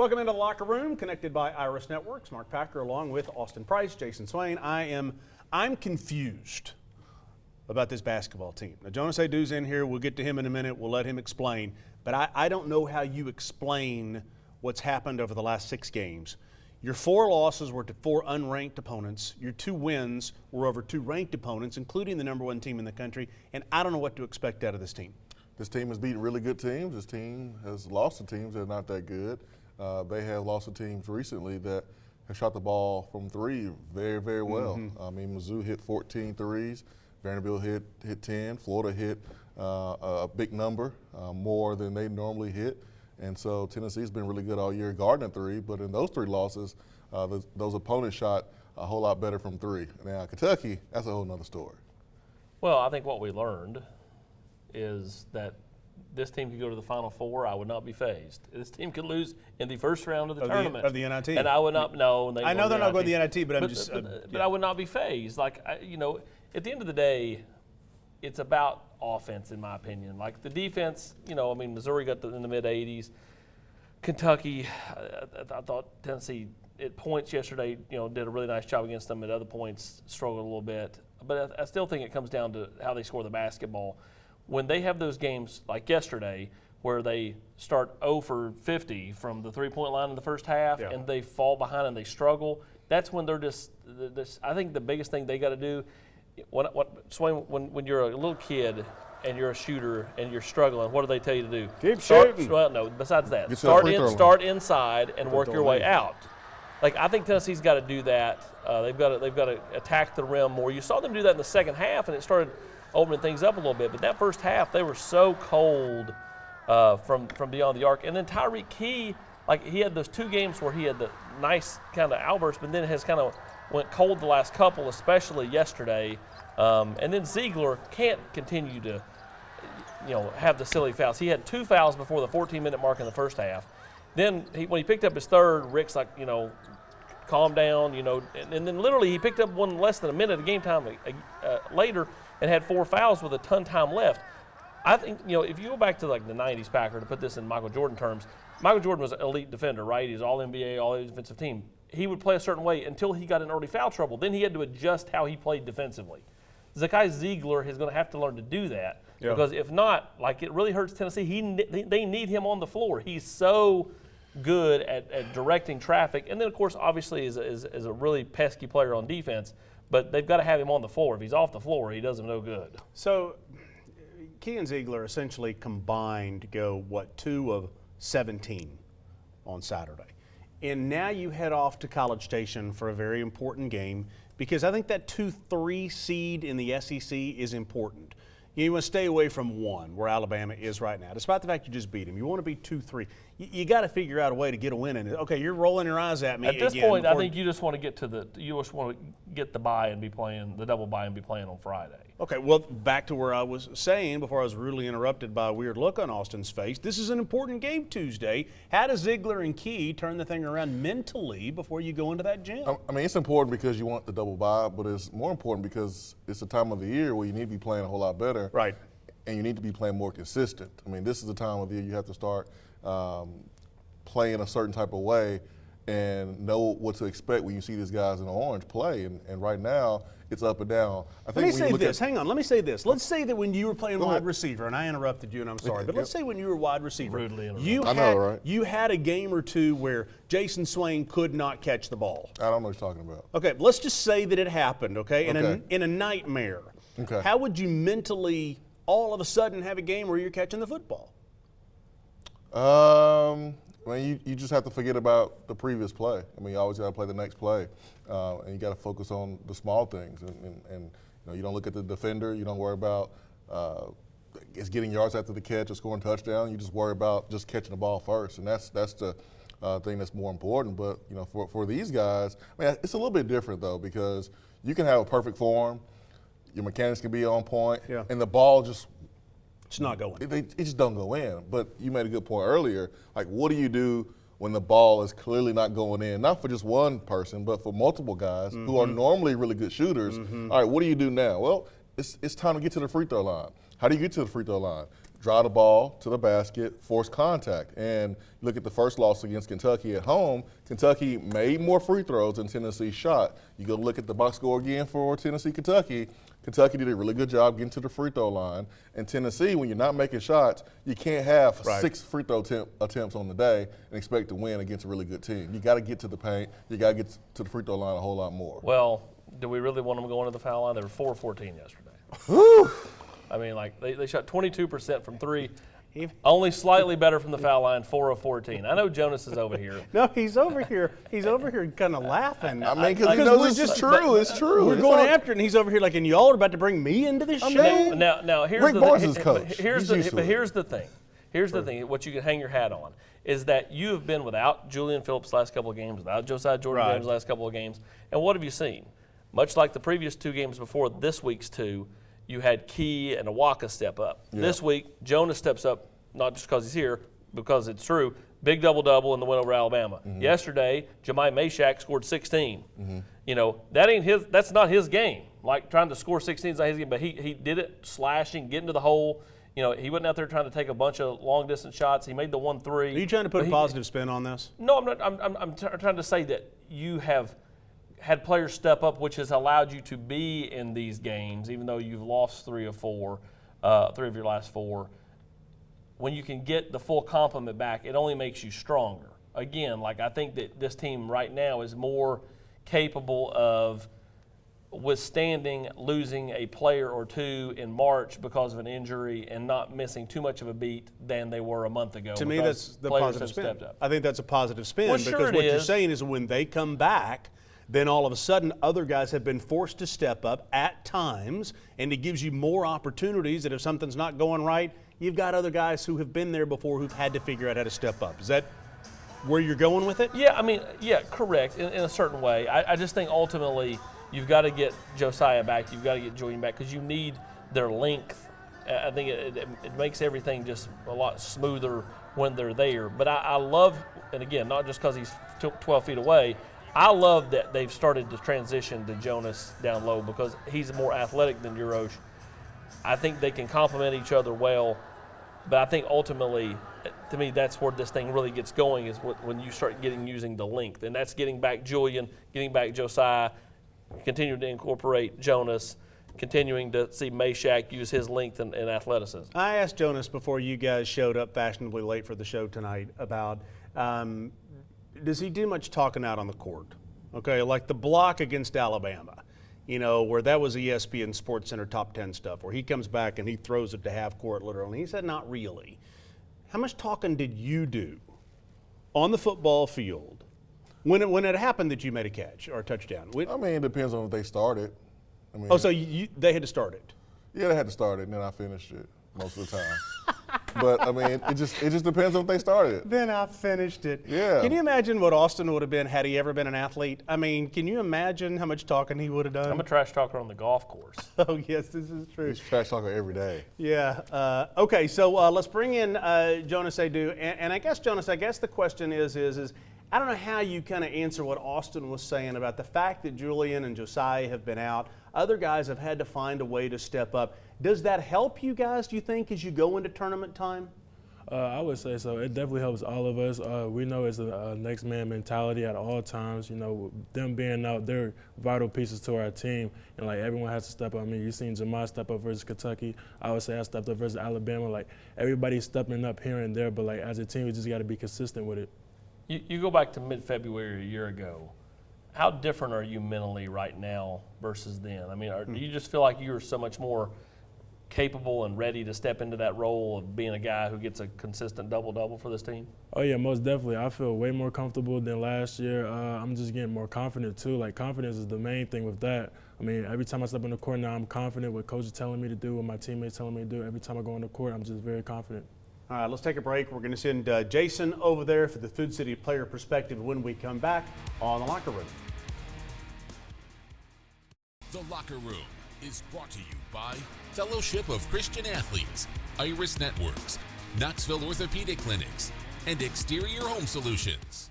Welcome into the locker room, connected by Iris Networks. Mark Packer along with Austin Price, Jason Swain. I'm confused about this basketball team. Now, Jonas Adu's in here. We'll get to him in a minute. We'll let him explain. But I don't know how you explain what's happened over the last 6 games. Your 4 losses were to 4 unranked opponents. Your 2 wins were over 2 ranked opponents, including the number 1 team in the country. And I don't know what to expect out of this team. This team has beaten really good teams. This team has lost to teams that are not that good. They have lost to teams recently that have shot the ball from 3 very, very well. I mean, Mizzou hit 14 threes. Vanderbilt hit 10. Florida hit a big number, more than they normally hit. And so Tennessee's been really good all year guarding a 3, but in those 3 losses, those opponents shot a whole lot better from 3. Now, Kentucky, that's a whole nother story. Well, I think what we learned is that this team could go to the Final Four. I would not be fazed. This team could lose in the first round of the tournament. Of the NIT. And I would not know. I know they're not going to the NIT, but I would not be fazed. Like, at the end of the day, it's about offense, in my opinion. Like, the defense, Missouri got in the mid-80s. Kentucky, I thought Tennessee at points yesterday, did a really nice job against them. At other points, struggled a little bit. But I still think it comes down to how they score the basketball. When they have those games like yesterday where they start 0 for 50 from the three-point line in the first half and they fall behind and they struggle, that's when they're just I think the biggest thing they got to do, when you're a little kid and you're a shooter and you're struggling, what do they tell you to do? Keep shooting. Well, no, besides that, start inside and work your way out. Like, I think Tennessee's got to do that. They've got to attack the rim more. You saw them do that in the second half, and it started opening things up a little bit. But that first half, they were so cold from beyond the arc. And then Tyreek Key, like, he had those 2 games where he had the nice kind of outburst, but then has kind of went cold the last couple, especially yesterday. And then Ziegler can't continue to, have the silly fouls. He had 2 fouls before the 14-minute mark in the first half. Then when he picked up his 3rd, Rick's like, calm down, and then literally he picked up one less than a minute of game time later and had 4 fouls with a ton of time left. I think, if you go back to like the 90s Packer, to put this in Michael Jordan terms, Michael Jordan was an elite defender, right? He was all NBA, all defensive team. He would play a certain way until he got in early foul trouble. Then he had to adjust how he played defensively. Zakai Ziegler is going to have to learn to do that because if not, like, it really hurts Tennessee. They need him on the floor. He's so good at directing traffic, and then of course obviously is a really pesky player on defense, but they've got to have him on the floor. If he's off the floor, he does them no good. So Key and Ziegler essentially combined to go 2 of 17 on Saturday, and now you head off to College Station for a very important game because I think that 2-3 seed in the SEC is important. You want to stay away from 1, where Alabama is right now, despite the fact you just beat them. You want to be 2-3. You got to figure out a way to get a win in it. Okay, you're rolling your eyes at me at this point. I think you just want to get to get the bye and be playing the double bye and be playing on Friday. Okay, well, back to where I was saying before I was rudely interrupted by a weird look on Austin's face. This is an important game Tuesday. How does Ziegler and Key turn the thing around mentally before you go into that gym? I mean, it's important because you want the double bye, but it's more important because it's a time of the year where you need to be playing a whole lot better. Right. And you need to be playing more consistent. I mean, this is the time of the year you have to start playing a certain type of way and know what to expect when you see these guys in the orange play. And right now, it's up and down. Let me say this. Hang on. Let me say this. Let's say that when you were playing wide receiver, and I interrupted you, and I'm sorry, but let's say when you were wide receiver, you had a game or 2 where Jason Swain could not catch the ball. I don't know what you're talking about. Okay, let's just say that it happened, okay, in a nightmare. Okay. How would you mentally all of a sudden have a game where you're catching the football? I mean, you just have to forget about the previous play. I mean, you always got to play the next play, and you got to focus on the small things. And you don't look at the defender. You don't worry about it's getting yards after the catch or scoring touchdown. You just worry about just catching the ball first, and that's the thing that's more important. But for these guys, I mean, it's a little bit different though because you can have a perfect form, your mechanics can be on point, and the ball just. It's not going. It just don't go in. But you made a good point earlier. Like, what do you do when the ball is clearly not going in? Not for just one person, but for multiple guys who are normally really good shooters. All right, what do you do now? Well, it's time to get to the free throw line. How do you get to the free throw line? drive the ball to the basket, force contact. And look at the first loss against Kentucky at home. Kentucky made more free throws than Tennessee shot. You go look at the box score again for Tennessee-Kentucky. Kentucky did a really good job getting to the free throw line. And Tennessee, when you're not making shots, you can't have 6 free throw attempts on the day and expect to win against a really good team. You got to get to the paint. You got to get to the free throw line a whole lot more. Well, do we really want them going to the foul line? They were 4 of 14 yesterday. Whew. I mean, like, they shot 22% from three, only slightly better from the foul line, 4 of 14. I know Jonas is over here. No, he's over here. He's over here kind of laughing. I mean, because he knows it's true. It's true. We're going after it, and he's over here like, and y'all are about to bring me into this show? Now here's Rick the Barnes is coach. Here's the thing. Here's the thing. What you can hang your hat on is that you have been without Julian Phillips last couple of games, without Josiah Jordan James last couple of games, and what have you seen? Much like the previous 2 games before this week's 2, you had Key and Awaka step up. Yeah. This week, Jonas steps up, not just because he's here, because it's true. Big double-double in the win over Alabama. Mm-hmm. Yesterday, Jemai Meshack scored 16. Mm-hmm. You know, that's not his game. Like, trying to score 16 is not his game, but he did it slashing, getting to the hole. You know, he wasn't out there trying to take a bunch of long-distance shots. He made the 1-3. Are you trying to put a positive spin on this? No, I'm not. I'm trying to say that you have had players step up, which has allowed you to be in these games, even though you've lost 3 of your last 4. When you can get the full complement back, it only makes you stronger. Again, like, I think that this team right now is more capable of withstanding losing a player or 2 in March because of an injury and not missing too much of a beat than they were a month ago. To me, that's the positive spin. I think that's a positive spin because what you're saying is when they come back, then all of a sudden other guys have been forced to step up at times, and it gives you more opportunities that if something's not going right, you've got other guys who have been there before who've had to figure out how to step up. Is that where you're going with it? Yeah, I mean, yeah, correct, in a certain way. I just think ultimately you've got to get Josiah back, you've got to get Julian back because you need their length. I think it makes everything just a lot smoother when they're there. But I love, and again, not just because he's 12 feet away, I love that they've started to transition to Jonas down low because he's more athletic than Urosh. I think they can complement each other well, but I think ultimately, to me, that's where this thing really gets going is when you start using the length. And that's getting back Julian, getting back Josiah, continuing to incorporate Jonas, continuing to see Meshack use his length and athleticism. I asked Jonas before you guys showed up fashionably late for the show tonight about does he do much talking out on the court? Okay, like the block against Alabama, you know, where that was ESPN Sports Center top 10 stuff, where he comes back and he throws it to half court literally. He said, not really. How much talking did you do on the football field when it happened that you made a catch or a touchdown? I mean, it depends on if they started. I mean, so they had to start it? Yeah, they had to start it, and then I finished it most of the time. But, I mean, it just depends on if they started it. Then I finished it. Yeah. Can you imagine what Austin would have been had he ever been an athlete? I mean, can you imagine how much talking he would have done? I'm a trash talker on the golf course. Oh, yes, this is true. He's a trash talker every day. Yeah. Okay, so let's bring in Jonas Adu. And I guess, Jonas, the question is I don't know how you kind of answer what Austin was saying about the fact that Julian and Josiah have been out. Other guys have had to find a way to step up. Does that help you guys, do you think, as you go into tournament time? I would say so. It definitely helps all of us. We know it's a next man mentality at all times. You know, them being out, they're vital pieces to our team. And, like, everyone has to step up. I mean, you've seen Jemai step up versus Kentucky. I would say I stepped up versus Alabama. Like, everybody's stepping up here and there. But, like, as a team, we just got to be consistent with it. You go back to mid-February a year ago. How different are you mentally right now versus then? I mean, do you just feel like you're so much more capable and ready to step into that role of being a guy who gets a consistent double-double for this team? Oh, yeah, most definitely. I feel way more comfortable than last year. I'm just getting more confident, too. Like, confidence is the main thing with that. I mean, every time I step on the court now, I'm confident what coach is telling me to do, what my teammates telling me to do. Every time I go on the court, I'm just very confident. All right, let's take a break. We're going to send Jason over there for the Food City Player Perspective when we come back on The Locker Room. The Locker Room is brought to you by Fellowship of Christian Athletes, Iris Networks, Knoxville Orthopedic Clinics, and Exterior Home Solutions.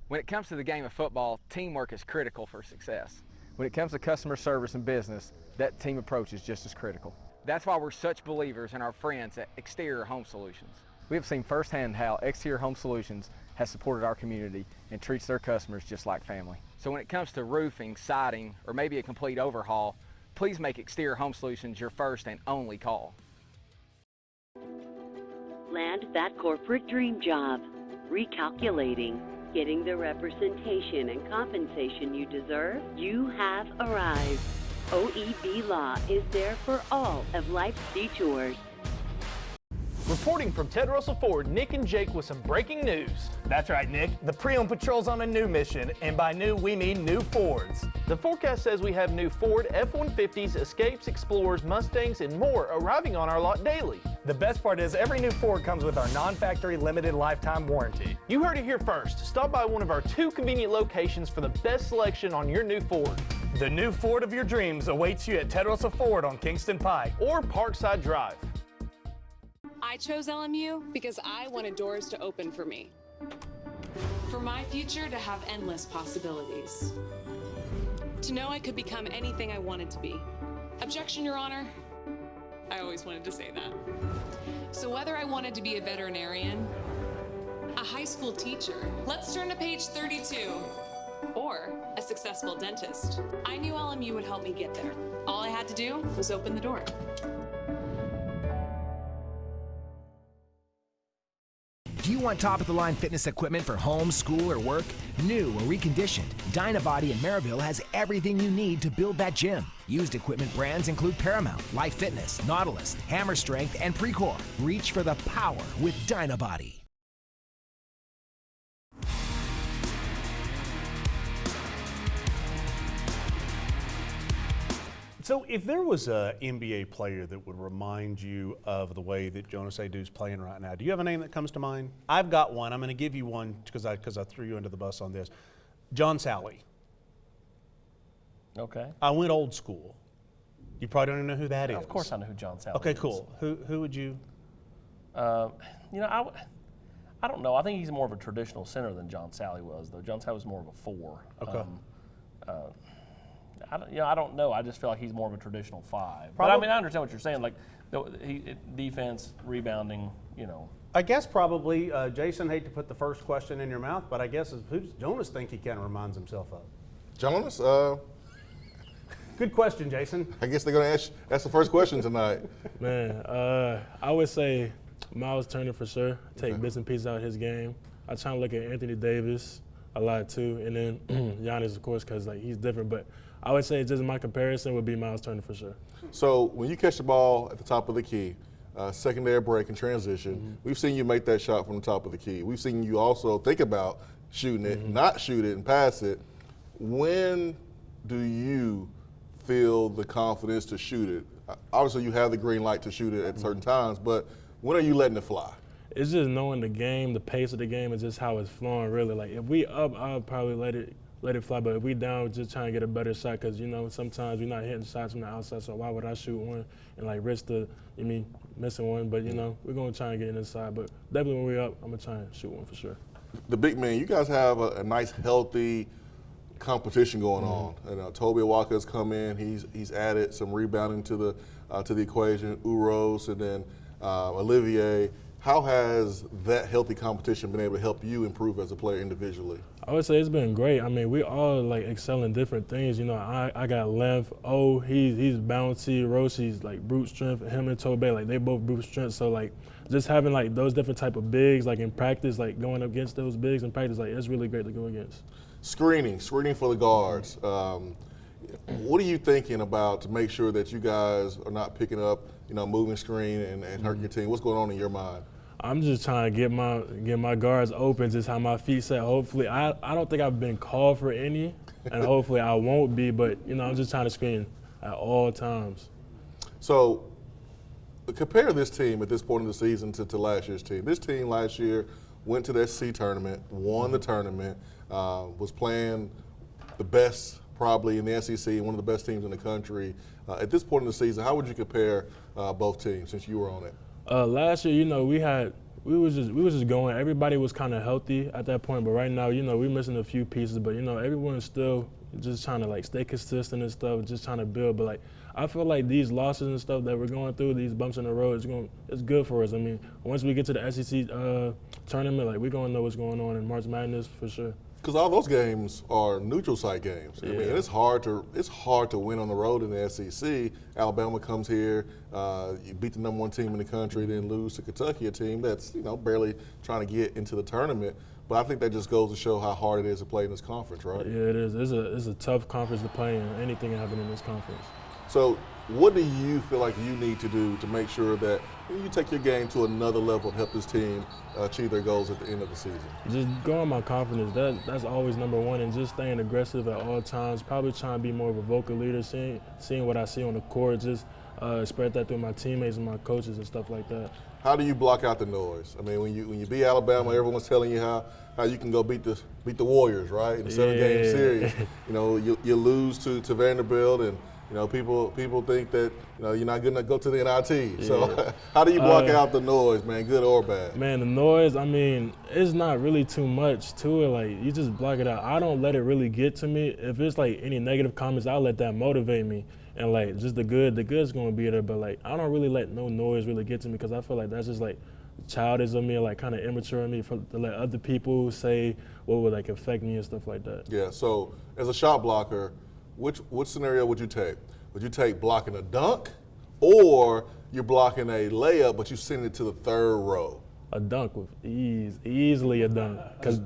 When it comes to the game of football, teamwork is critical for success. When it comes to customer service and business, that team approach is just as critical. That's why we're such believers in our friends at Exterior Home Solutions. We have seen firsthand how Exterior Home Solutions has supported our community and treats their customers just like family. So when it comes to roofing, siding, or maybe a complete overhaul, please make Exterior Home Solutions your first and only call. Land that corporate dream job. Recalculating. Getting the representation and compensation you deserve? You have arrived. OEB Law is there for all of life's detours. Reporting from Ted Russell Ford, Nick and Jake with some breaking news. That's right, Nick. The pre-owned patrol's on a new mission, and by new, we mean new Fords. The forecast says we have new Ford F-150s, Escapes, Explorers, Mustangs, and more arriving on our lot daily. The best part is every new Ford comes with our non-factory limited lifetime warranty. You heard it here first. Stop by one of our 2 convenient locations for the best selection on your new Ford. The new Ford of your dreams awaits you at Ted Russell Ford on Kingston Pike or Parkside Drive. I chose LMU because I wanted doors to open for me. For my future to have endless possibilities. To know I could become anything I wanted to be. Objection, Your Honor. I always wanted to say that. So whether I wanted to be a veterinarian, a high school teacher, let's turn to page 32, or a successful dentist, I knew LMU would help me get there. All I had to do was open the door. Do you want top-of-the-line fitness equipment for home, school, or work? New or reconditioned, Dynabody in Maryville has everything you need to build that gym. Used equipment brands include Paramount, Life Fitness, Nautilus, Hammer Strength, and Precor. Reach for the power with Dynabody. So if there was an NBA player that would remind you of the way that Jonas Aidoo's playing right now, do you have a name that comes to mind? I've got one. I'm going to give you one because I threw you under the bus on this. John Salley. Okay. I went old school. You probably don't even know who that is. Of course I know who John Salley is. Okay, cool. Who would you? I don't know. I think he's more of a traditional center than John Salley was, though. John Salley was more of a 4. Okay. I don't know. I just feel like he's more of a traditional 5. But I mean, I understand what you're saying. Like, defense, rebounding, I guess probably, Jason, hate to put the first question in your mouth, but I guess who does Jonas think he kind of reminds himself of? Jonas? Good question, Jason. I guess they're going to ask the first question tonight. Man, I would say Miles Turner for sure. Take bits and pieces out of his game. I try to look at Anthony Davis a lot too, and then Giannis, of course, because he's different. But I would say just my comparison would be Miles Turner for sure. So when you catch the ball at the top of the key, secondary break and transition, we've seen you make that shot from the top of the key. We've seen you also think about shooting it, not shoot it and pass it. When do you feel the confidence to shoot it? Obviously, you have the green light to shoot it at certain times, but when are you letting it fly? It's just knowing the game, the pace of the game, and just how it's flowing. Really, like if we up, I'll probably let it fly. But if we down, just trying to get a better shot, because sometimes we're not hitting shots from the outside. So why would I shoot one and risk missing one? But we're gonna try and get inside. But definitely when we're up, I'm gonna try and shoot one for sure. The big man, you guys have a nice, healthy competition going on. And Toby Walker's come in. He's added some rebounding to the equation. Uros and then Olivier. How has that healthy competition been able to help you improve as a player individually? I would say it's been great. I mean, we all excel in different things. I got length. He's bouncy. Roshi's brute strength. Him and Tobe, they both brute strength. So just having those different type of bigs in practice, going up against those bigs in practice, it's really great to go against. Screening for the guards. What are you thinking about to make sure that you guys are not picking up, moving screen and hurting your team? What's going on in your mind? I'm just trying to get my guards open, just how my feet set. Hopefully, I don't think I've been called for any, and hopefully I won't be. But I'm just trying to screen at all times. So, compare this team at this point in the season to last year's team. This team last year went to the SEC tournament, won the tournament, was playing the best probably in the SEC, one of the best teams in the country. At this point in the season, how would you compare both teams since you were on it? Last year, we was just going. Everybody was kind of healthy at that point, but right now, we're missing a few pieces. But everyone's still just trying to stay consistent and stuff, just trying to build. But I feel like these losses and stuff that we're going through, these bumps in the road, it's good for us. I mean, once we get to the SEC tournament, like we're gonna know what's going on in March Madness for sure. Because all those games are neutral site games. Yeah. I mean, it's hard to win on the road in the SEC. Alabama comes here, you beat the number 1 team in the country, then lose to Kentucky, a team that's barely trying to get into the tournament. But I think that just goes to show how hard it is to play in this conference, right? Yeah, it is. It's a tough conference to play in. Anything can happen in this conference. So what do you feel like you need to do to make sure that you take your game to another level and help this team achieve their goals at the end of the season? Just growing my confidence. That's always number one, and just staying aggressive at all times. Probably trying to be more of a vocal leader, seeing what I see on the court, just spread that through my teammates and my coaches and stuff like that. How do you block out the noise? I mean, when you beat Alabama, everyone's telling you how you can go beat the Warriors, right? In the 7-game series. You lose to Vanderbilt, and people think that you're not going to go to the NIT. So how do you block out the noise, man, good or bad? Man, the noise, I mean, it's not really too much to it. Like, you just block it out. I don't let it really get to me. If it's like any negative comments, I'll let that motivate me. And like just the good's gonna be there. But like I don't really let no noise really get to me because I feel like that's just like childish of me, like kind of immature of me to let other people say what would like affect me and stuff like that. Yeah. So as a shot blocker, which scenario would you take? Would you take blocking a dunk, or you're blocking a layup but you send it to the 3rd row? A dunk with easily a dunk. Cause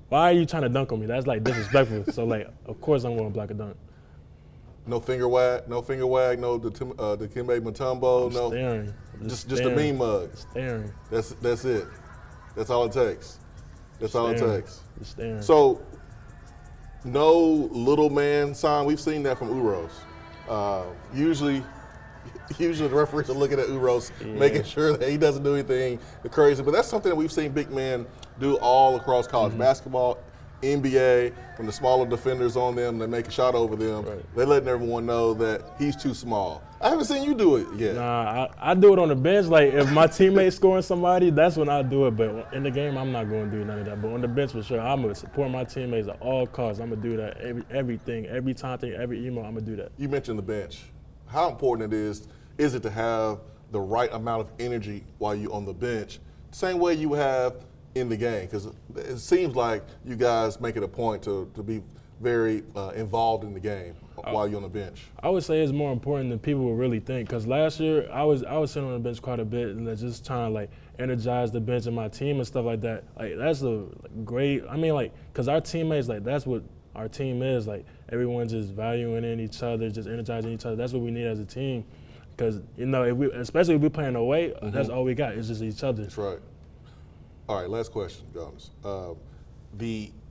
why are you trying to dunk on me? That's like disrespectful. So like of course I'm gonna block a dunk. No finger wag, no Dikembe Mutombo, no. Staring. Just a mean mug. Staring. That's it. That's all it takes. That's all it takes. Just staring. So no little man sign. We've seen that from Uros. Usually the referees are looking at Uros, making sure that he doesn't do anything crazy. But that's something that we've seen big men do all across college basketball. NBA, when the smaller defenders on them, they make a shot over them, they're letting everyone know that he's too small. I haven't seen you do it yet. Nah, I do it on the bench. Like, if my teammate's scoring somebody, that's when I do it. But in the game, I'm not going to do none of that. But on the bench, for sure, I'm going to support my teammates at all costs. I'm going to do that everything, every time, every email, I'm going to do that. You mentioned the bench. How important is it to have the right amount of energy while you're on the bench, same way you have in the game? Because it seems like you guys make it a point to be very involved in the game while you're on the bench. I would say it's more important than people would really think. Because last year I was sitting on the bench quite a bit and just trying to like energize the bench and my team and stuff like that. Like that's a great. I mean, like, because our teammates, like that's what our team is. Like everyone just valuing in each other, just energizing each other. That's what we need as a team. Because especially if we're playing away, that's all we got. It's just each other. That's right. All right, last question, Jonas.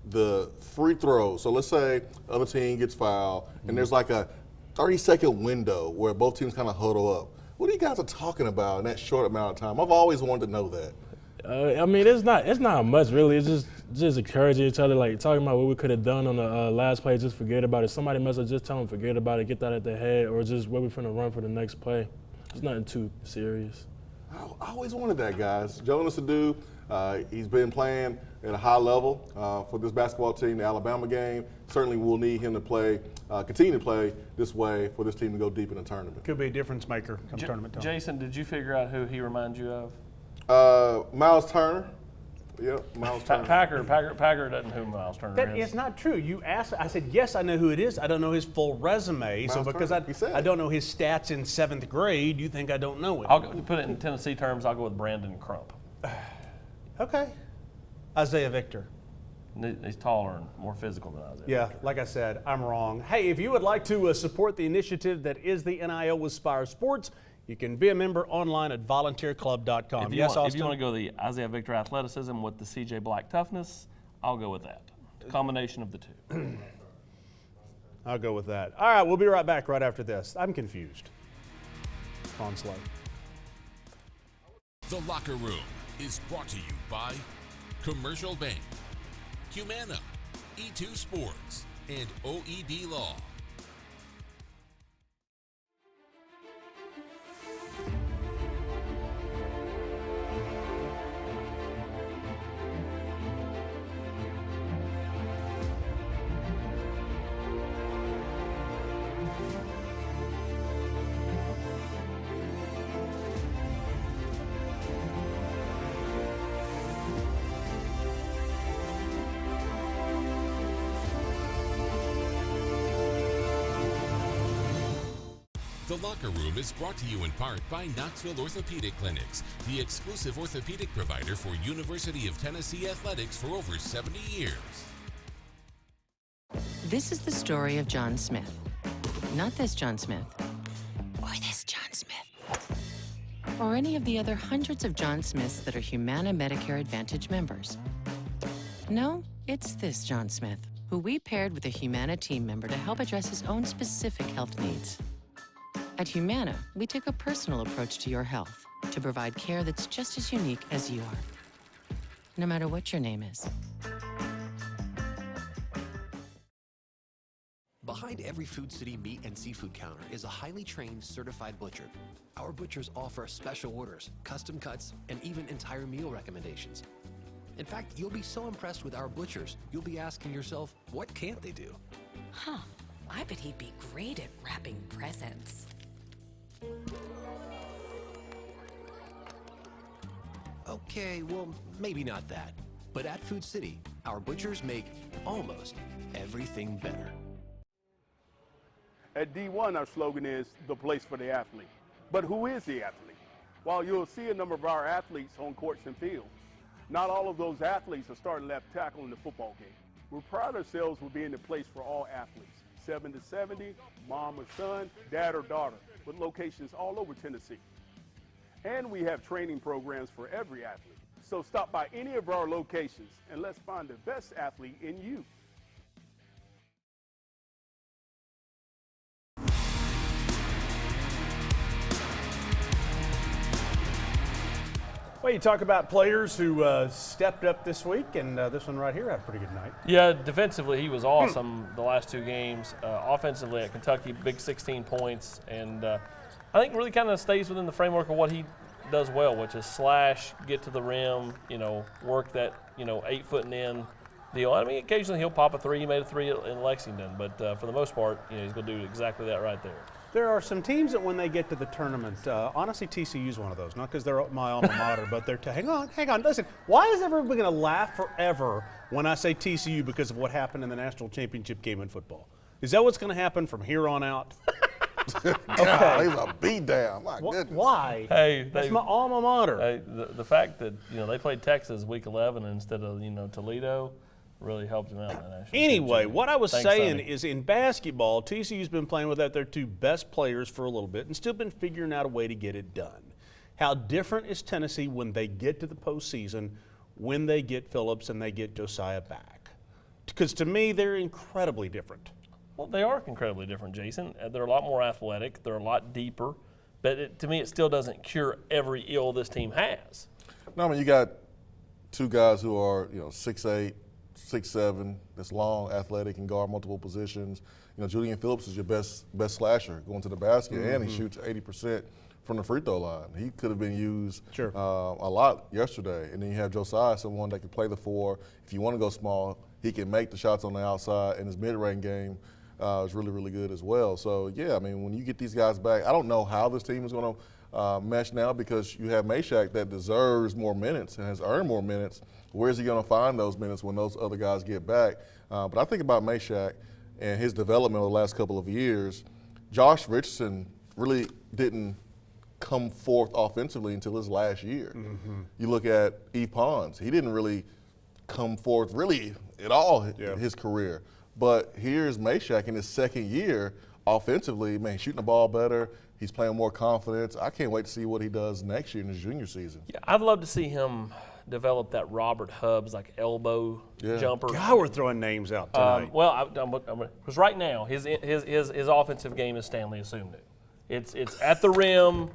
The free throws. So let's say other team gets fouled, and there's like a 30-second window where both teams kind of huddle up. What are you guys talking about in that short amount of time? I've always wanted to know that. I mean, it's not much really. It's just encouraging each other, like talking about what we could have done on the last play. Just forget about it. Somebody mess up, just tell them forget about it, get that at their head, or just what we're finna run for the next play. It's nothing too serious. I always wanted that, guys. Jonas Adu, he's been playing at a high level for this basketball team, the Alabama game. Certainly we'll need him to continue to play this way for this team to go deep in the tournament. Could be a difference maker come tournament time. Jason, did you figure out who he reminds you of? Miles Turner. Yep, Miles Turner. Packer doesn't know who Miles Turner is. That is not true. You asked, I said, yes, I know who it is. I don't know his full resume. Miles so because Turner, I don't know his stats in 7th grade, you think I don't know it. I'll put it in Tennessee terms, I'll go with Brandon Crump. Okay. Isaiah Victor. He's taller and more physical than Isaiah Yeah, Victor. like I said, I'm wrong. Hey, if you would like to support the initiative that is the NIL with Spire Sports, you can be a member online at volunteerclub.com. Austin? If you want to go the Isaiah Victor athleticism with the CJ Black toughness, I'll go with that. Combination of the two. I'll go with that. All right, we'll be right back right after this. I'm confused. On Slate. The Locker Room is brought to you by Commercial Bank, Humana, E2 Sports, and OEB Law. The Locker Room is brought to you in part by Knoxville Orthopedic Clinics, the exclusive orthopedic provider for University of Tennessee athletics for over 70 years. This is the story of John Smith. Not this John Smith, or this John Smith, or any of the other hundreds of John Smiths that are Humana Medicare Advantage members. No, it's this John Smith, who we paired with a Humana team member to help address his own specific health needs. At Humana, we take a personal approach to your health to provide care that's just as unique as you are, no matter what your name is. Behind every Food City meat and seafood counter is a highly trained, certified butcher. Our butchers offer special orders, custom cuts, and even entire meal recommendations. In fact, you'll be so impressed with our butchers, you'll be asking yourself, what can't they do? Huh, I bet he'd be great at wrapping presents. Okay, well, maybe not that. But at Food City, our butchers make almost everything better. At D1, our slogan is the place for the athlete. But who is the athlete? While you'll see a number of our athletes on courts and fields, not all of those athletes are starting left tackle in the football game. We pride ourselves with being the place for all athletes, 7 to 70, mom or son, dad or daughter, with locations all over Tennessee. And we have training programs for every athlete. So stop by any of our locations and let's find the best athlete in you. Well, you talk about players who stepped up this week, and this one right here had a pretty good night. Yeah, defensively he was awesome the last two games. Offensively at Kentucky, big 16 points, and I think really kind of stays within the framework of what he does well, which is slash, get to the rim, work that 8 foot and in deal. I mean, occasionally he'll pop a three. He made a three in Lexington, but for the most part, he's going to do exactly that right there. There are some teams that when they get to the tournament, honestly, TCU's one of those. Not because they're my alma mater, but they're hang on, listen. Why is everybody going to laugh forever when I say TCU because of what happened in the national championship game in football? Is that what's going to happen from here on out? Okay. God, he's a beat down. My goodness. Why? Hey, that's my alma mater. Hey, the fact that they played Texas week 11 instead of Toledo really helped him out in that national Anyway, what I was saying Sonny. is in basketball, TCU's been playing without their two best players for a little bit and still been figuring out a way to get it done. How different is Tennessee when they get to the postseason, when they get Phillips and they get Josiah back? Because to me, they're incredibly different. Well, they are incredibly different, Jason. They're a lot more athletic. They're a lot deeper. But to me, it still doesn't cure every ill this team has. No, I mean, you got two guys who are, 6'8", 6'7", that's long, athletic, and guard multiple positions. Julian Phillips is your best slasher going to the basket, and he shoots 80% from the free throw line. He could have been used a lot yesterday. And then you have Josiah, someone that can play the four. If you want to go small, he can make the shots on the outside, and his mid-range game is really, really good as well. So, yeah, I mean, when you get these guys back, I don't know how this team is going to mesh now because you have Meshack that deserves more minutes and has earned more minutes. Where is he going to find those minutes when those other guys get back? But I think about Meshack and his development over the last couple of years. Josh Richardson really didn't come forth offensively until his last year. You look at Eve Pons. He didn't really come forth really at all his career. But here's Meshack in his second year offensively, man, shooting the ball better. He's playing more confidence. I can't wait to see what he does next year in his junior season. Yeah, I'd love to see him develop that Robert Hubbs elbow jumper. God, we're throwing names out tonight. Because right now his offensive game is Stanley Asumnu. It's at the rim.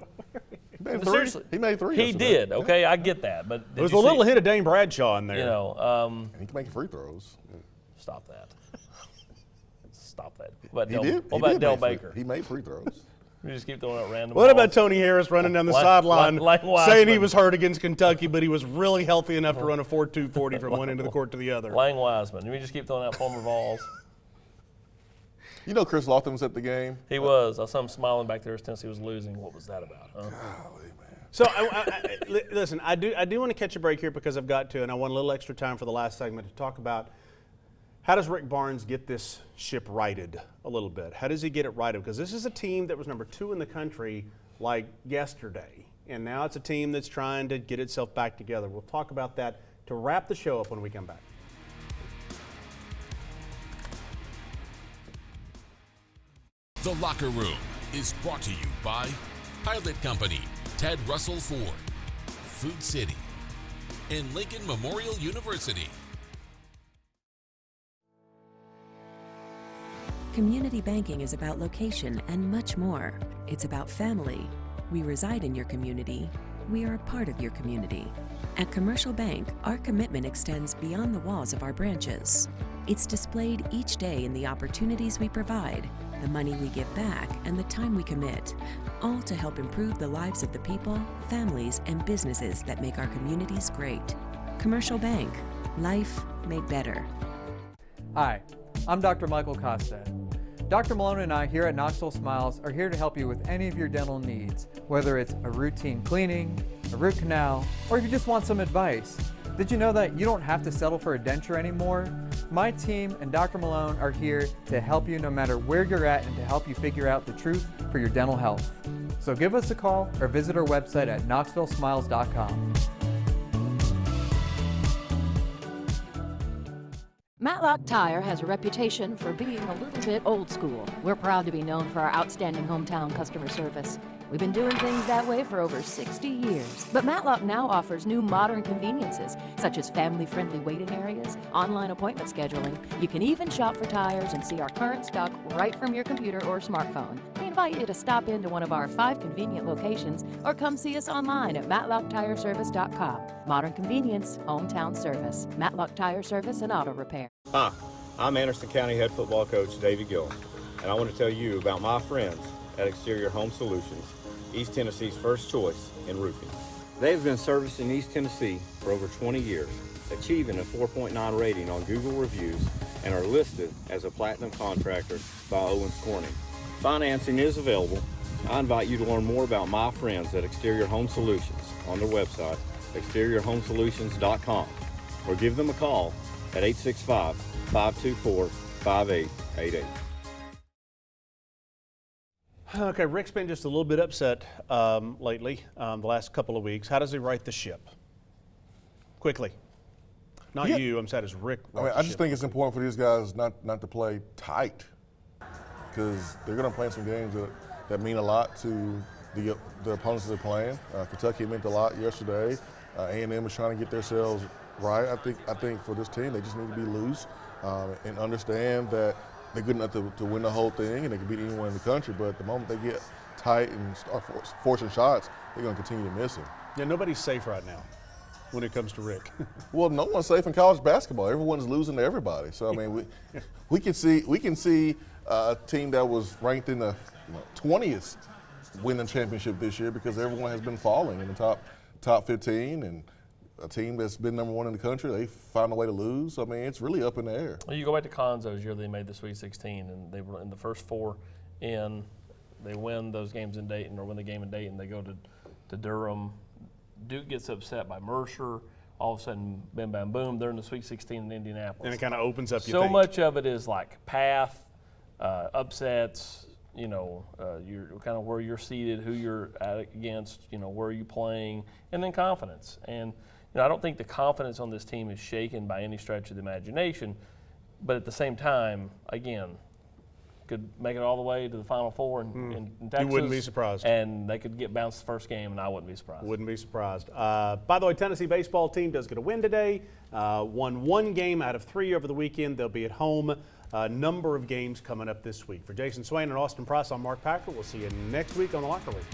Seriously, he made three. He did. Okay, I get that, but there was a little hit of Dane Bradshaw in there. And he can make free throws. Stop that. Stop that. What What about Del Baker? He made free throws. We just keep throwing out random What balls. about Tony Harris running down the sideline saying he was hurt against Kentucky, but he was really healthy enough to run a 4.2 40 from one end of the court to the other? Lang Wiseman. We just keep throwing out former balls. Chris Lofton was at the game? He was. I saw him smiling back there as Tennessee was losing. What was that about? Huh? Golly, man. So, listen, I do want to catch a break here because I've got to, and I want a little extra time for the last segment to talk about How does Rick Barnes get this ship righted a little bit? How does he get it righted? Because this is a team that was number 2 in the country like yesterday, and now it's a team that's trying to get itself back together. We'll talk about that to wrap the show up when we come back. The Locker Room is brought to you by Pilot Company, Ted Russell Ford, Food City, and Lincoln Memorial University. Community banking is about location and much more. It's about family. We reside in your community. We are a part of your community. At Commercial Bank, our commitment extends beyond the walls of our branches. It's displayed each day in the opportunities we provide, the money we give back, and the time we commit, all to help improve the lives of the people, families, and businesses that make our communities great. Commercial Bank, life made better. Hi, I'm Dr. Michael Costa. Dr. Malone and I here at Knoxville Smiles are here to help you with any of your dental needs, whether it's a routine cleaning, a root canal, or if you just want some advice. Did you know that you don't have to settle for a denture anymore? My team and Dr. Malone are here to help you no matter where you're at and to help you figure out the truth for your dental health. So give us a call or visit our website at knoxvillesmiles.com. Matlock Tire has a reputation for being a little bit old school. We're proud to be known for our outstanding hometown customer service. We've been doing things that way for over 60 years. But Matlock now offers new modern conveniences, such as family-friendly waiting areas, online appointment scheduling. You can even shop for tires and see our current stock right from your computer or smartphone. We invite you to stop into one of our 5 convenient locations or come see us online at matlocktireservice.com. Modern convenience, hometown service. Matlock Tire Service and Auto Repair. Hi, I'm Anderson County head football coach David Gillen, and I want to tell you about my friends at Exterior Home Solutions, East Tennessee's first choice in roofing. They've been servicing East Tennessee for over 20 years, achieving a 4.9 rating on Google reviews, and are listed as a platinum contractor by Owens Corning. Financing is available. I invite you to learn more about my friends at Exterior Home Solutions on their website, exteriorhomesolutions.com, or give them a call at 865-524-5888. Okay, Rick's been just a little bit upset lately, the last couple of weeks. How does he right the ship? Quickly. Not you, I'm sad as Rick. I just think it's important for these guys not to play tight, because they're going to play some games that mean a lot to the opponents they're playing. Kentucky meant a lot yesterday. A&M is trying to get themselves right. I think for this team, they just need to be loose and understand that they're good enough to win the whole thing, and they can beat anyone in the country. But at the moment they get tight and start forcing shots, they're going to continue to miss them. Yeah, nobody's safe right now when it comes to Rick. Well, no one's safe in college basketball. Everyone's losing to everybody. So I mean, we can see a team that was ranked in the 20th win the championship this year because everyone has been falling in the top 15, and a team that's been number 1 in the country, they found a way to lose. I mean, it's really up in the air. Well, you go back to Conzo's year, they made the Sweet 16, and they were in the first 4 in. They win those games in Dayton, or win the game in Dayton. They go to Durham. Duke gets upset by Mercer. All of a sudden, bam, bam, boom, they're in the Sweet 16 in Indianapolis. And it kind of opens up. So much of it is like path, upsets. You're kind of where you're seated, who you're against. Where are you playing, and then confidence. And I don't think the confidence on this team is shaken by any stretch of the imagination, but at the same time, again, could make it all the way to the Final Four in Texas. You wouldn't be surprised. And they could get bounced the first game, and I wouldn't be surprised. Wouldn't be surprised. By the way, Tennessee baseball team does get a win today. Won 1 game out of 3 over the weekend. They'll be at home. Number of games coming up this week. For Jason Swain and Austin Price, I'm Mark Packer. We'll see you next week on The Locker Room.